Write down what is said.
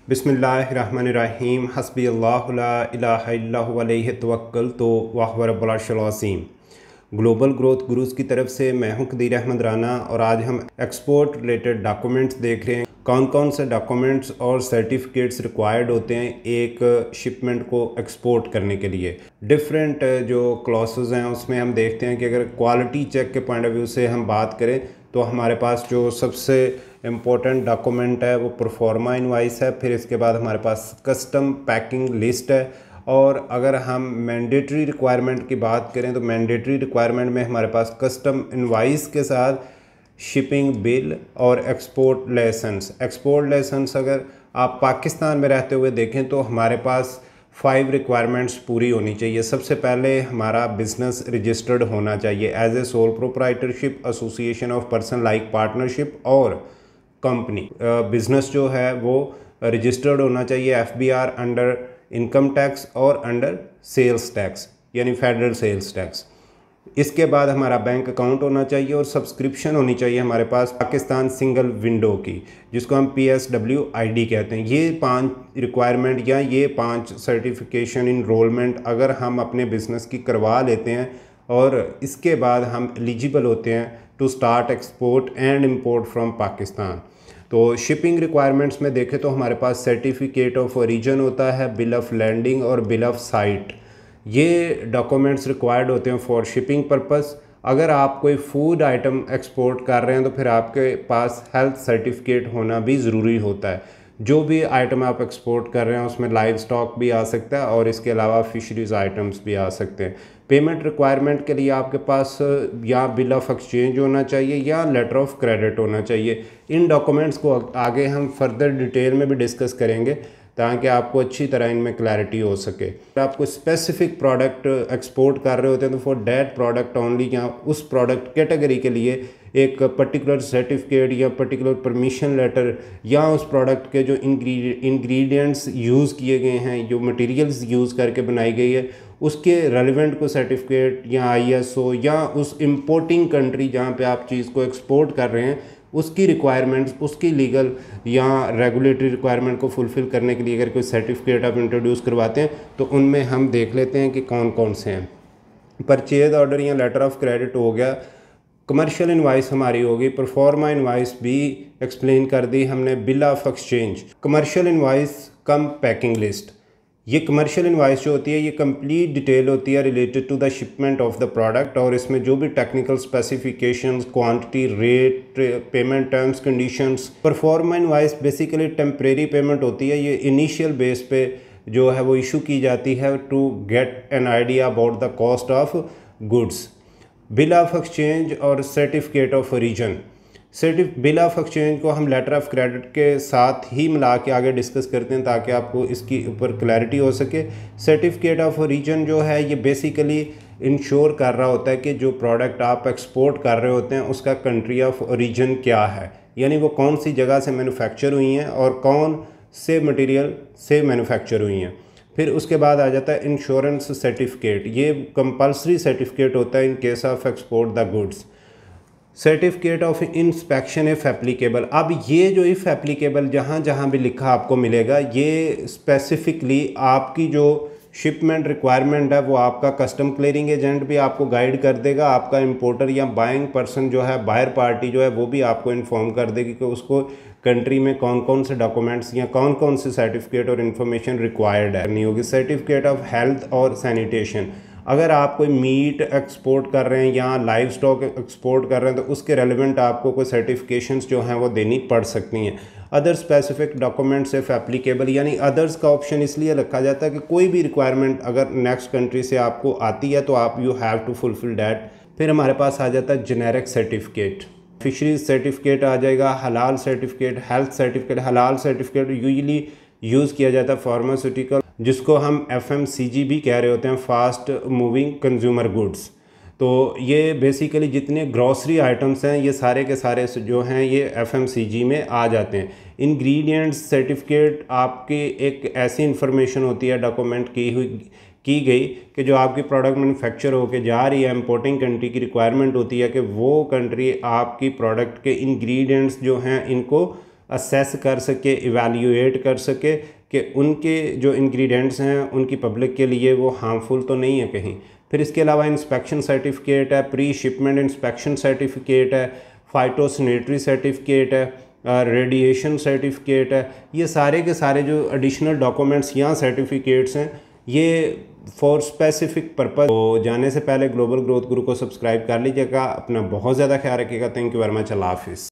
बिस्मिल्लाहिर्रहमानिर्रहीम हस्बी अल्लाहु ला इलाहा इल्ला हुवा अलैहि तवक्कलतु व हुवा रब्बुल अर्शिल अज़ीम। ग्लोबल ग्रोथ गुरुज़ की तरफ से मैं हूं कदीर अहमद राना और आज हम एक्सपोर्ट रिलेटेड डॉक्यूमेंट्स देख रहे हैं। कौन कौन से डॉक्यूमेंट्स और सर्टिफिकेट्स रिक्वायर्ड होते हैं एक शिपमेंट को एक्सपोर्ट करने के लिए। डिफरेंट जो क्लॉसेस हैं उसमें हम देखते हैं कि अगर क्वालिटी चेक के पॉइंट ऑफ व्यू से हम बात करें तो हमारे पास जो सबसे इम्पोर्टेंट डॉक्यूमेंट है वो प्रोफॉर्मा इनवाइस है। फिर इसके बाद हमारे पास कस्टम पैकिंग लिस्ट है। और अगर हम मैंडेटरी रिक्वायरमेंट की बात करें तो मैंडेटरी रिक्वायरमेंट में हमारे पास कस्टम इनवाइस के साथ शिपिंग बिल और एक्सपोर्ट लाइसेंस अगर आप पाकिस्तान में रहते हुए देखें तो हमारे पास 5 रिक्वायरमेंट्स पूरी होनी चाहिए। सबसे पहले हमारा बिज़नेस रजिस्टर्ड होना चाहिए as a sole proprietorship, association of person like partnership और कंपनी। बिज़नेस जो है वो रजिस्टर्ड होना चाहिए FBR अंडर इनकम टैक्स और अंडर सेल्स टैक्स यानी फेडरल सेल्स टैक्स। इसके बाद हमारा बैंक अकाउंट होना चाहिए और सब्सक्रिप्शन होनी चाहिए हमारे पास पाकिस्तान सिंगल विंडो की, जिसको हम PSW ID कहते हैं। ये 5 रिक्वायरमेंट या ये 5 सर्टिफिकेशन इनरोलमेंट अगर हम अपने बिज़नेस की करवा लेते हैं और इसके बाद हम एलिजिबल होते हैं to start export and import from Pakistan. तो शिपिंग रिक्वायरमेंट्स में देखें तो हमारे पास सर्टिफिकेट ऑफ ओरिजिन होता है, बिल ऑफ लैंडिंग और बिल ऑफ साइट। ये डॉक्यूमेंट्स रिक्वायर्ड होते हैं फॉर शिपिंग पर्पस। अगर आप कोई फूड आइटम एक्सपोर्ट कर रहे हैं तो फिर आपके पास हेल्थ सर्टिफिकेट होना भी ज़रूरी होता है। जो भी आइटम आप एक्सपोर्ट कर रहे हैं उसमें लाइव स्टॉक भी आ सकता है और इसके अलावा फिशरीज आइटम्स भी आ सकते हैं। पेमेंट रिक्वायरमेंट के लिए आपके पास या बिल ऑफ एक्सचेंज होना चाहिए या लेटर ऑफ क्रेडिट होना चाहिए। इन डॉक्यूमेंट्स को आगे हम फर्दर डिटेल में भी डिस्कस करेंगे ताकि आपको अच्छी तरह इनमें क्लैरिटी हो सके। आपको स्पेसिफिक प्रोडक्ट एक्सपोर्ट कर रहे होते हैं तो फॉर डैट प्रोडक्ट ओनली या उस प्रोडक्ट कैटेगरी के लिए एक पर्टिकुलर सर्टिफिकेट या पर्टिकुलर परमिशन लेटर या उस प्रोडक्ट के जो इंग्रेडिएंट्स यूज़ किए गए हैं, जो मटेरियल्स यूज़ करके बनाई गई है, उसके रेलिवेंट को सर्टिफिकेट या ISO या उस इंपोर्टिंग कंट्री जहाँ पे आप चीज़ को एक्सपोर्ट कर रहे हैं उसकी रिक्वायरमेंट्स, उसकी लीगल या रेगुलेटरी रिक्वायरमेंट को फुलफ़िल करने के लिए अगर कोई सर्टिफिकेट आप इंट्रोड्यूस करवाते हैं तो उनमें हम देख लेते हैं कि कौन कौन से हैं। परचेज ऑर्डर या लेटर ऑफ क्रेडिट हो गया, कमर्शियल इनवाइस हमारी होगी, प्रोफॉर्मा इनवाइस भी एक्सप्लेन कर दी हमने, bill of exchange, commercial invoice cum packing list. ये कमर्शियल इनवाइस जो होती है ये कंप्लीट डिटेल होती है related to the shipment of the product और इसमें जो भी technical specifications, quantity, rate, payment terms, conditions. Proforma invoice basically temporary payment होती है। ये इनिशियल बेस पे जो है वो इशू की जाती है to get an idea about the cost of goods. Bill of exchange और certificate of origin. Bill of exchange को हम लेटर ऑफ क्रेडिट के साथ ही मिला के आगे डिस्कस करते हैं ताकि आपको इसकी ऊपर क्लैरिटी हो सके। सर्टिफिकेट ऑफ ओरिजिन जो है ये बेसिकली इंश्योर कर रहा होता है कि जो प्रोडक्ट आप एक्सपोर्ट कर रहे होते हैं उसका कंट्री ऑफ ओरिजिन क्या है, यानी वो कौन सी जगह से मैन्युफैक्चर हुई हैं और कौन से मटेरियल से मैन्युफैक्चर हुई हैं। फिर उसके बाद आ जाता है इंश्योरेंस सर्टिफिकेट। ये कंपलसरी सर्टिफिकेट होता है in case of export the goods. Certificate of inspection if applicable. अब ये जो इफ़ एप्लीकेबल जहाँ जहाँ भी लिखा आपको मिलेगा ये स्पेसिफिकली आपकी जो शिपमेंट रिक्वायरमेंट है वो आपका कस्टम क्लियरिंग एजेंट भी आपको गाइड कर देगा। आपका इंपोर्टर या बाइंग पर्सन जो है, बायर पार्टी जो है, वो भी आपको इन्फॉर्म कर देगी कि उसको कंट्री में कौन कौन से डॉक्यूमेंट्स या कौन कौन से सर्टिफिकेट और इन्फॉर्मेशन रिक्वायर्ड है नहीं होगी। सर्टिफिकेट ऑफ हेल्थ और सैनिटेशन। अगर आप कोई मीट एक्सपोर्ट कर रहे हैं या लाइव स्टॉक एक्सपोर्ट कर रहे हैं तो उसके रेलिवेंट आपको कोई सर्टिफिकेशंस जो हैं वो देनी पड़ सकती हैं। Other specific documents if applicable, यानी अदर्स का ऑप्शन इसलिए रखा जाता है कि कोई भी रिक्वायरमेंट अगर नेक्स्ट कंट्री से आपको आती है तो आप you have to fulfil that. फिर हमारे पास आ जाता है जेनेरिक सर्टिफिकेट, फिशरीज सर्टिफिकेट आ जाएगा, हलाल सर्टिफिकेट, हेल्थ सर्टिफिकेट। हलाल सर्टिफिकेट यूजुअली यूज़ किया जाता है फार्मास्यूटिकल, जिसको हम FMCG भी कह रहे होते हैं, फास्ट मूविंग कंज्यूमर गुड्स। तो ये बेसिकली जितने ग्रॉसरी आइटम्स हैं ये सारे के सारे जो हैं ये FMCG में आ जाते हैं। इंग्रेडिएंट्स सर्टिफिकेट आपकी एक ऐसी इंफॉर्मेशन होती है डॉक्यूमेंट की गई कि जो आपकी प्रोडक्ट मैन्युफैक्चर होकर जा रही है, इंपोर्टिंग कंट्री की रिक्वायरमेंट होती है कि वो कंट्री आपकी प्रोडक्ट के इंग्रेडिएंट्स जो हैं इनको असेस कर सके, इवैल्यूएट कर सके कि उनके जो इंग्रेडिएंट्स हैं उनकी पब्लिक के लिए वो हार्मफुल तो नहीं है कहीं। फिर इसके अलावा इंस्पेक्शन सर्टिफिकेट है, प्री शिपमेंट इंस्पेक्शन सर्टिफिकेट है, फाइटोसैनिटरी सर्टिफिकेट है, रेडिएशन सर्टिफिकेट है। ये सारे के सारे जो एडिशनल डॉक्यूमेंट्स या सर्टिफिकेट्स हैं ये फॉर स्पेसिफिक पर्पज़। तो जाने से पहले ग्लोबल ग्रोथ गुरु को सब्सक्राइब कर लीजिएगा। अपना बहुत ज़्यादा ख्याल रखिएगा। Thank you very much. अल्लाह हाफिज़।